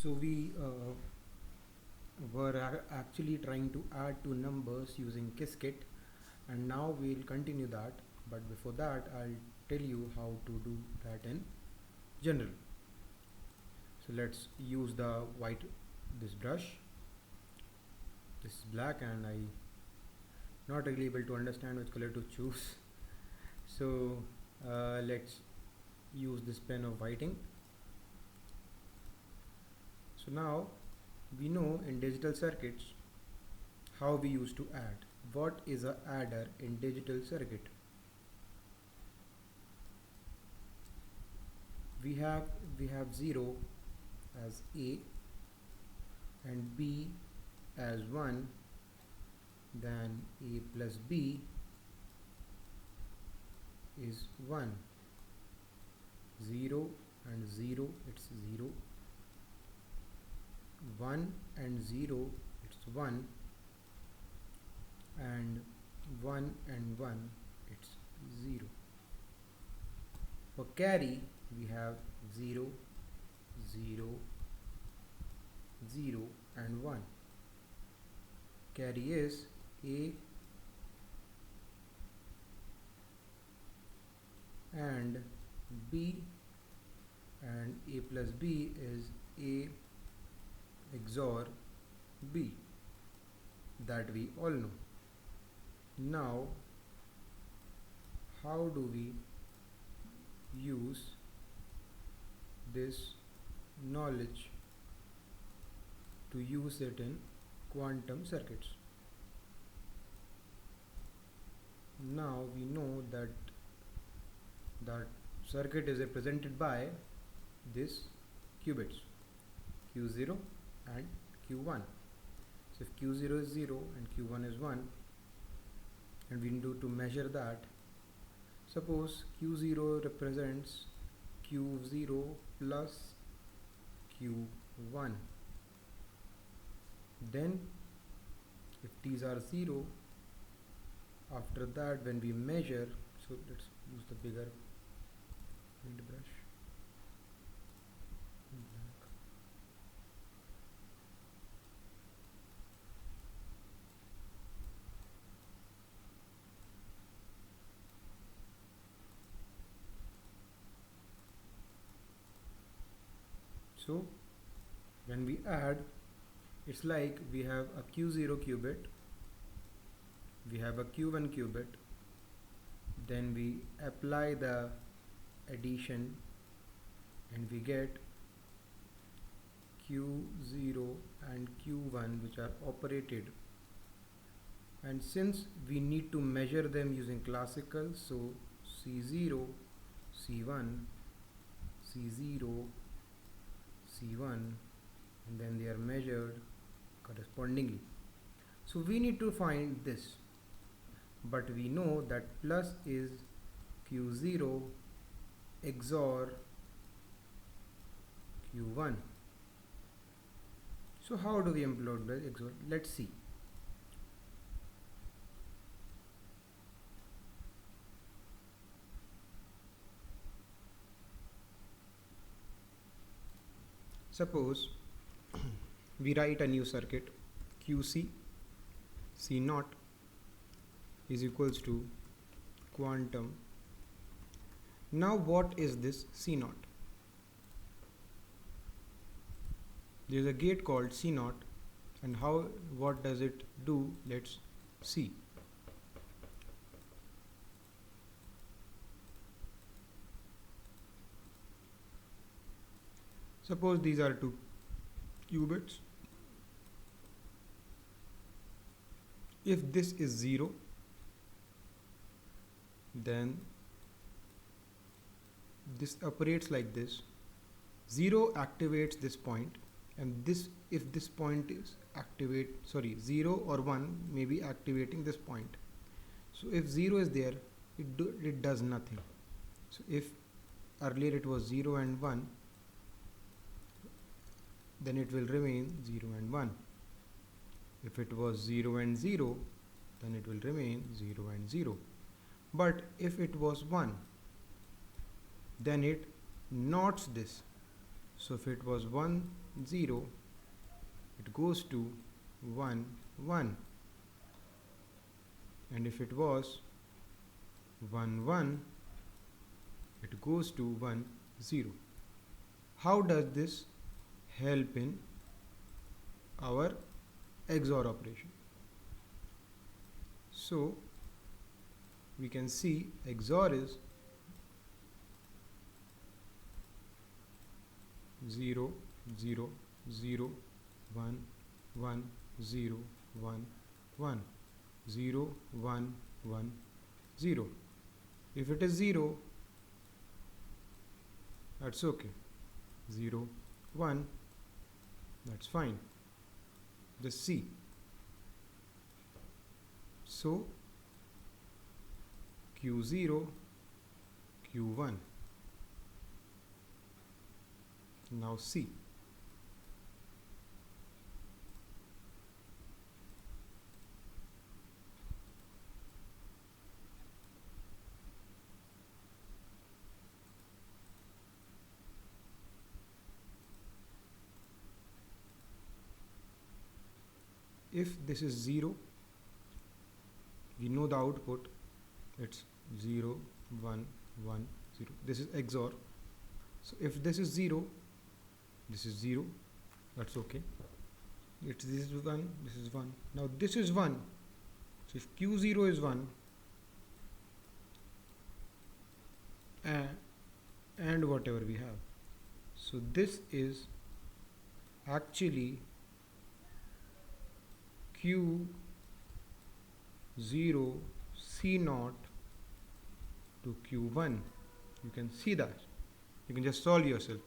So we were actually trying to add two numbers using Qiskit, and now we'll continue that. But before that, I'll tell you how to do that in general. So let's use the this brush. This is black and I not really able to understand which color to choose. So let's use this pen of whiting. So now we know in digital circuits how we used to add. What is a adder in digital circuit? We have 0 as A and B as 1, then A plus B is 1, 0 and 0, it's 0, 1 and 0, it's 1, and 1 and 1, it's 0. For carry we have 0, 0, 0 and 1. Carry is A and B, and A plus B is A XOR B, that we all know. Now how do we use this knowledge to use it in quantum circuits? Now we know that circuit is represented by this qubits, Q0 and Q1. So if Q0 is 0 and Q1 is 1, and we need to measure that, suppose Q0 represents Q0 plus Q1, then if these are 0, after that when we measure, so let's use the bigger paintbrush. So when we add, it's like we have a Q0 qubit, we have a Q1 qubit, then we apply the addition and we get Q0 and Q1 which are operated, and since we need to measure them using classical, so C0, C1, C0, C1, and then they are measured correspondingly. So we need to find this, but we know that plus is Q0 XOR Q1. So how do we implement the XOR? Let's see. Suppose we write a new circuit, QC C naught is equals to quantum. Now what is this C naught? There is a gate called C naught, and what does it do? Let's see. Suppose these are two qubits. If this is 0, then this operates like this. 0 activates this point, and if this point is 0 or 1 may be activating this point. So if 0 is there, it does nothing. So if earlier it was 0 and 1, then it will remain 0 and 1. If it was 0 and 0, then it will remain 0 and 0. But if it was 1, then it nots this. So if it was 1 0, it goes to 1 1, and if it was 1 1, it goes to 1 0. How does this help in our XOR operation? So we can see XOR is 0 0 0 1 1 0 1 1 0 1 1 0. If it is 0, that's okay. 0 1, that's fine. Just see. So Q0 Q1. Now see. If this is 0, we know the output, it's 0 1 1 0. This is XOR. So if this is 0, this is 0, that's okay. This is 1, this is 1. Now this is 1. So if Q0 is 1, and whatever we have, so this is actually Q0 C0 to Q1. You can see that. You can just solve yourself.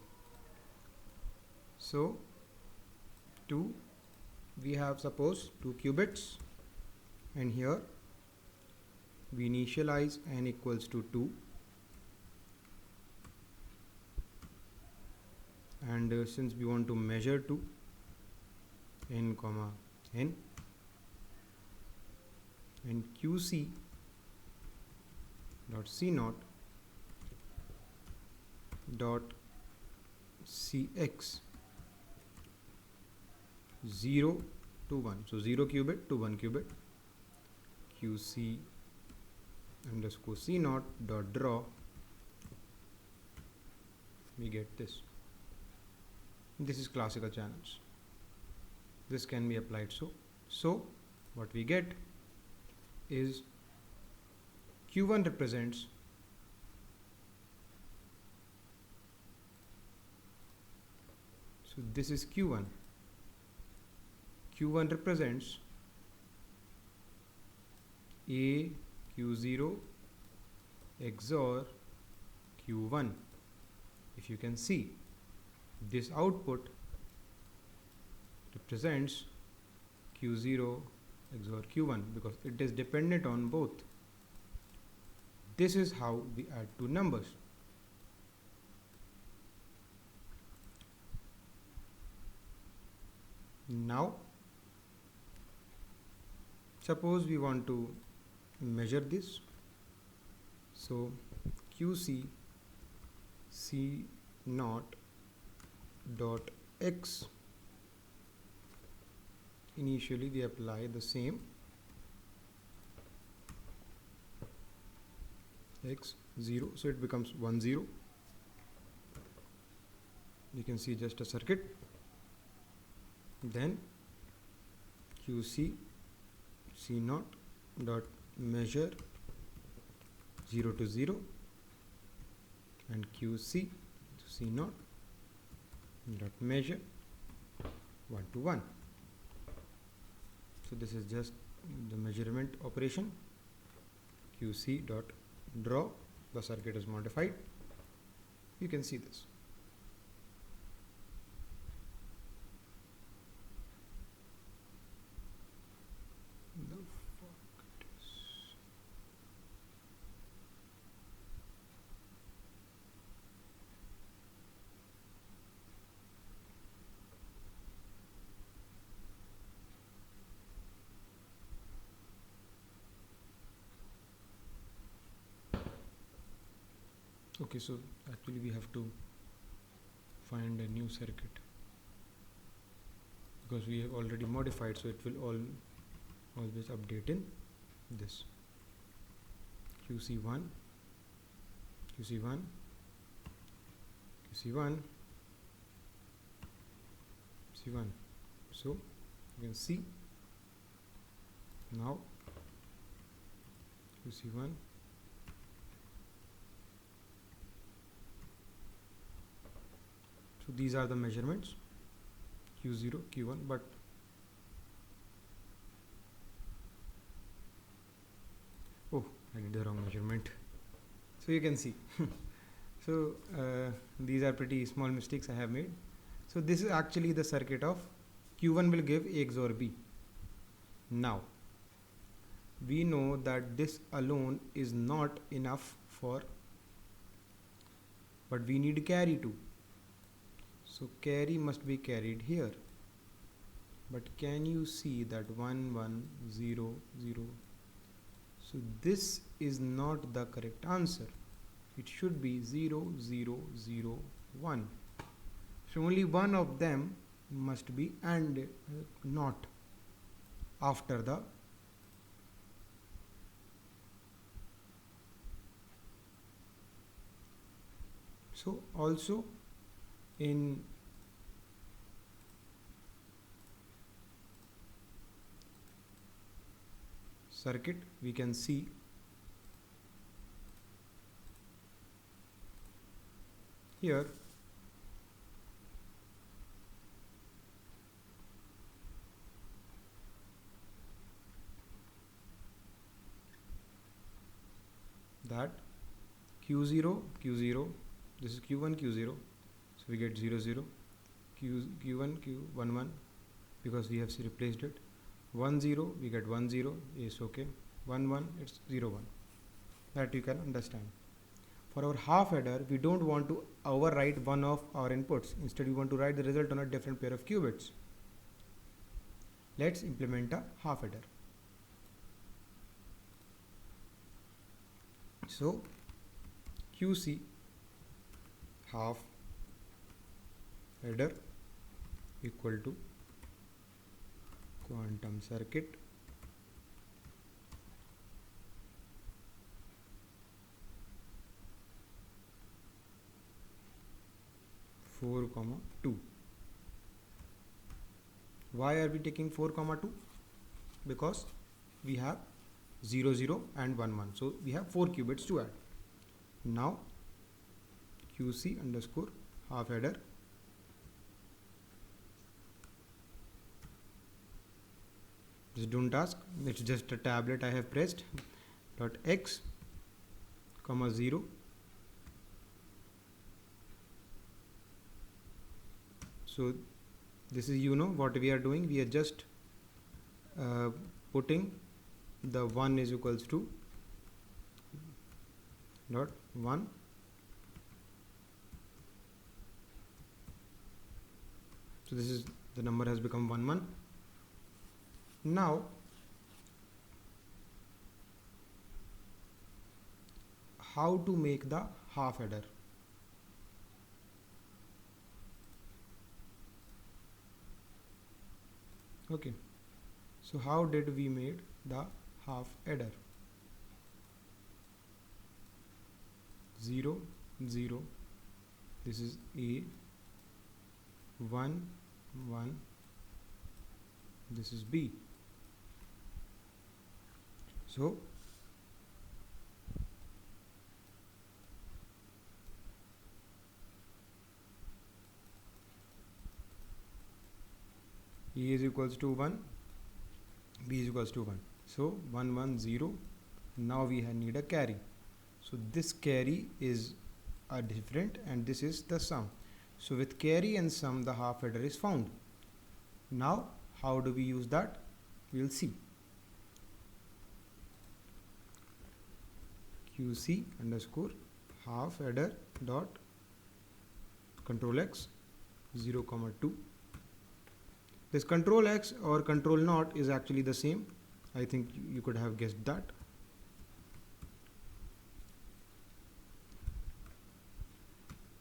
So we have, suppose, 2 qubits, and here we initialize n equals to 2, and since we want to measure 2, n comma n, and QC dot C0 dot CX 0 to 1. So 0 qubit to 1 qubit. QC underscore C0 dot draw. We get this. This is classical channels. This can be applied so what we get is Q1 represents so this is Q1. Q1 represents A Q0 XOR Q1. If you can see, this output represents Q0 XOR Q1 because it is dependent on both. This is how we add two numbers. Now, suppose we want to measure this. So QC C0 dot X, initially we apply the same X 0, so it becomes 1 0. You can see just a circuit. Then QC C0 dot measure 0 to 0, and QC C0 dot measure 1 to 1. So this is just the measurement operation. QC dot draw, the circuit is modified. You can see this. Okay, so actually we have to find a new circuit because we have already modified, so it will always update in this QC1, QC1, QC1, QC1. So you can see now QC1, so these are the measurements Q0, Q1, but oh, I did the wrong measurement. So you can see so these are pretty small mistakes I have made. So this is actually the circuit of Q1 will give A XOR B. Now we know that this alone is not enough but we need carry too. So carry must be carried here. But can you see that 1 1 0 0? So this is not the correct answer. It should be 0 0 0 1. So only one of them must be and not after the so also in circuit we can see here that Q0, Q0, this is Q1, Q0, so we get 0 0, Q1, Q1 1 because we have replaced it, 1 0 we get 1 0 is okay, 1 1 it's 0 1, that you can understand. For our half adder we don't want to overwrite one of our inputs, instead we want to write the result on a different pair of qubits. Let's implement a half adder. So QC half adder equal to quantum circuit (4, 2). Why are we taking 4, 2? Because we have 0 0 and 1 1, so we have 4 qubits to add. Now QC underscore half adder just don't ask, it's just a tablet I have pressed, dot x comma 0 . So this is, you know what we are doing, we are just putting the 1 is equals to dot 1 . So this is the number has become 1 1. Now how to make the half adder? Okay, so how did we made the half adder? 0 0, this is A, 1 1, this is B. So A is equals to 1, B is equals to 1. So 1 1 0. Now we need a carry. So this carry is a different and this is the sum. So with carry and sum the half adder is found. Now how do we use that? We will see. QC underscore half adder dot control x 0, 2. This control x or control naught is actually the same. I think you could have guessed that.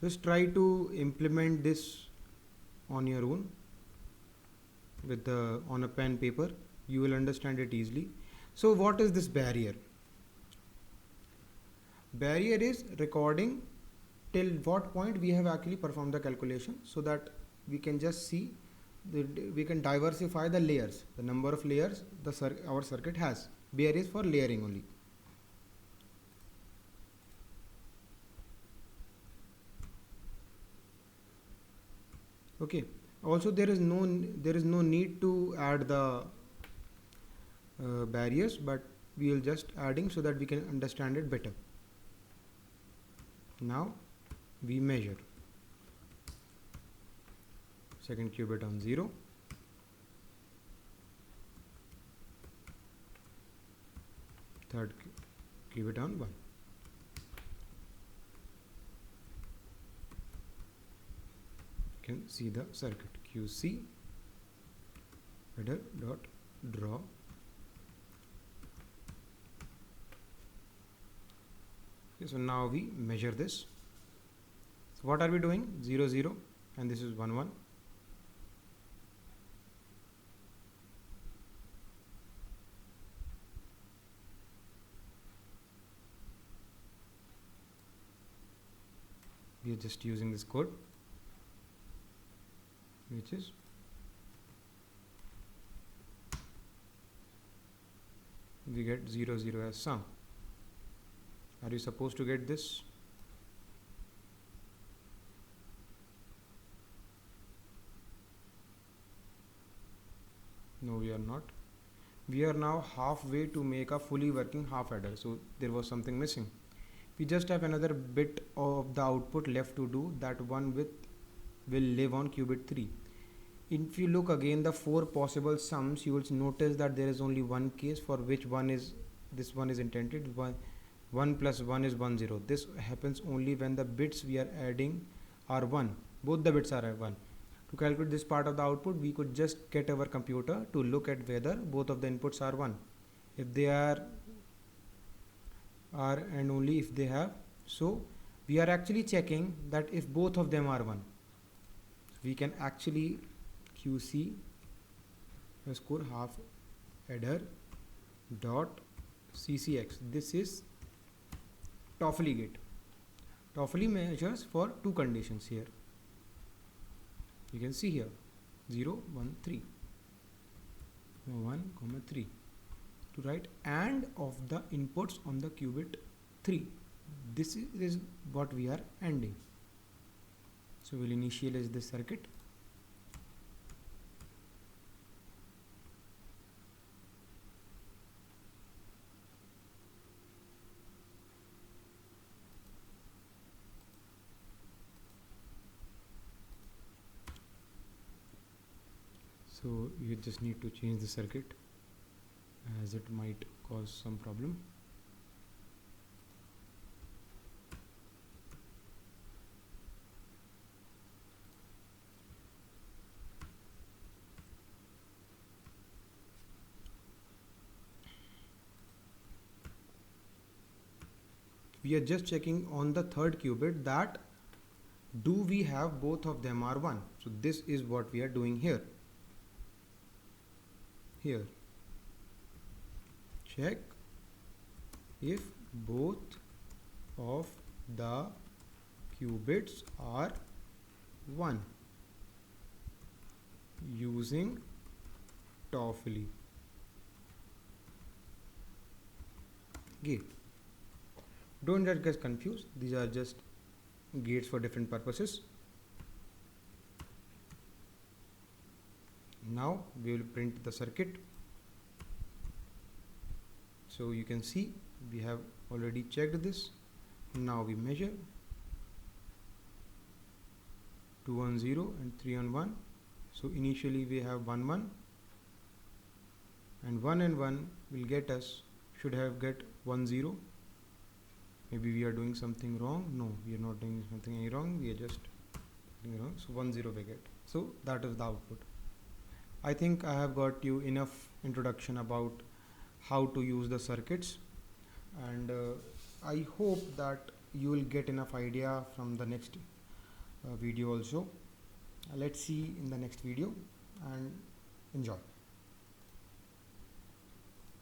Just try to implement this on your own with the on a pen paper. You will understand it easily. So what is this barrier? Barrier is recording till what point we have actually performed the calculation, so that we can just see we can diversify the layers, the number of layers our circuit has. Barrier is for layering only. Okay. Also there is no need to add the barriers, but we will just adding so that we can understand it better. Now we measure second qubit on 0, third qubit on 1. You can see the circuit QC header dot draw. Okay, so now we measure this. So what are we doing? 0 0 and this is 1 1. We are just using this code, which is we get 0 0 as sum. Are you supposed to get this? No, we are not. We are now halfway to make a fully working half adder, so there was something missing. We just have another bit of the output left to do. That one with will live on qubit 3. If you look again the 4 possible sums, you will notice that there is only one case for which this one is intended. 1 plus 1 is 1 0. This happens only when the bits we are adding are 1. Both the bits are 1. To calculate this part of the output, we could just get our computer to look at whether both of the inputs are 1. If they are and only if they have, so we are actually checking that if both of them are 1, we can actually QC score half adder dot CCX. This is Toffoli gate. Toffoli measures for two conditions here. You can see here 0 1 3 1 comma 3 to write and of the inputs on the qubit 3. This is what we are ending. So we'll initialize this circuit. So you just need to change the circuit as it might cause some problem. We are just checking on the third qubit that do we have both of them are 1. So this is what we are doing here. Check if both of the qubits are 1 using Toffoli gate. Don't get confused, these are just gates for different purposes. Now we will print the circuit. So you can see we have already checked this. Now we measure 2 on 0 and 3 on 1. So initially we have 1 1 and 1 will get us, should have get 1 0. Maybe we are doing something wrong. No, we are not doing something any wrong, we are just doing wrong. So 1 0 we get. So that is the output. I think I have got you enough introduction about how to use the circuits, and I hope that you will get enough idea from the next video also. Let's see in the next video and enjoy.